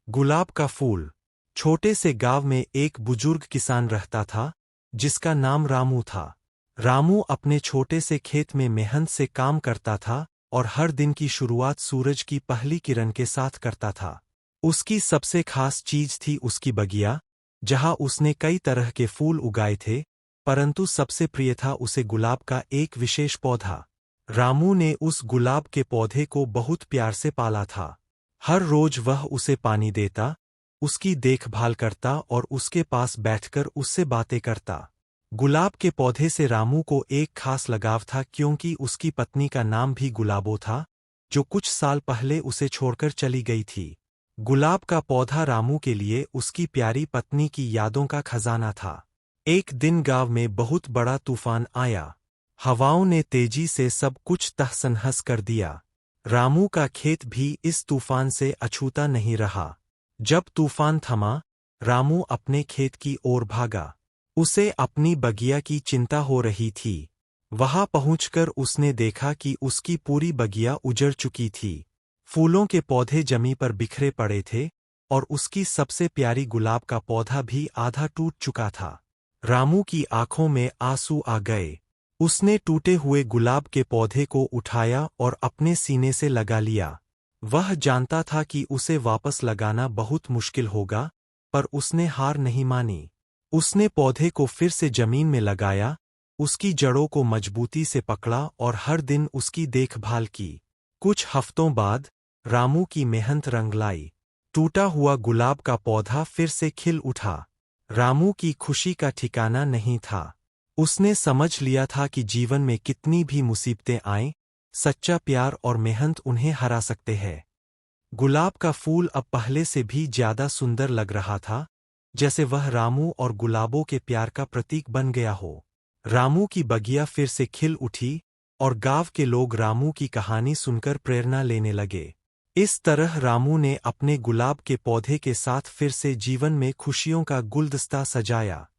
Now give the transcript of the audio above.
गुलाब का फूल। छोटे से गांव में एक बुजुर्ग किसान रहता था, जिसका नाम रामू था। रामू अपने छोटे से खेत में मेहनत से काम करता था और हर दिन की शुरुआत सूरज की पहली किरण के साथ करता था। उसकी सबसे खास चीज थी उसकी बगिया, जहां उसने कई तरह के फूल उगाए थे, परंतु सबसे प्रिय था उसे गुलाब का एक विशेष पौधा। रामू ने उस गुलाब के पौधे को बहुत प्यार से पाला था। हर रोज वह उसे पानी देता, उसकी देखभाल करता और उसके पास बैठकर उससे बातें करता। गुलाब के पौधे से रामू को एक खास लगाव था, क्योंकि उसकी पत्नी का नाम भी गुलाबो था, जो कुछ साल पहले उसे छोड़कर चली गई थी। गुलाब का पौधा रामू के लिए उसकी प्यारी पत्नी की यादों का खजाना था। एक दिन गांव में बहुत बड़ा तूफान आया। हवाओं ने तेजी से सब कुछ तहस-नहस कर दिया। रामू का खेत भी इस तूफान से अछूता नहीं रहा। जब तूफान थमा, रामू अपने खेत की ओर भागा। उसे अपनी बगिया की चिंता हो रही थी। वहां पहुंचकर उसने देखा कि उसकी पूरी बगिया उजड़ चुकी थी। फूलों के पौधे जमीन पर बिखरे पड़े थे और उसकी सबसे प्यारी गुलाब का पौधा भी आधा टूट चुका था। रामू की आंखों में आंसू आ गए। उसने टूटे हुए गुलाब के पौधे को उठाया और अपने सीने से लगा लिया। वह जानता था कि उसे वापस लगाना बहुत मुश्किल होगा, पर उसने हार नहीं मानी। उसने पौधे को फिर से जमीन में लगाया, उसकी जड़ों को मजबूती से पकड़ा और हर दिन उसकी देखभाल की। कुछ हफ्तों बाद रामू की मेहनत रंग लाई। टूटा हुआ गुलाब का पौधा फिर से खिल उठा। रामू की खुशी का ठिकाना नहीं था। उसने समझ लिया था कि जीवन में कितनी भी मुसीबतें आएं, सच्चा प्यार और मेहनत उन्हें हरा सकते हैं। गुलाब का फूल अब पहले से भी ज्यादा सुंदर लग रहा था, जैसे वह रामू और गुलाबों के प्यार का प्रतीक बन गया हो। रामू की बगिया फिर से खिल उठी और गांव के लोग रामू की कहानी सुनकर प्रेरणा लेने लगे। इस तरह रामू ने अपने गुलाब के पौधे के साथ फिर से जीवन में खुशियों का गुलदस्ता सजाया।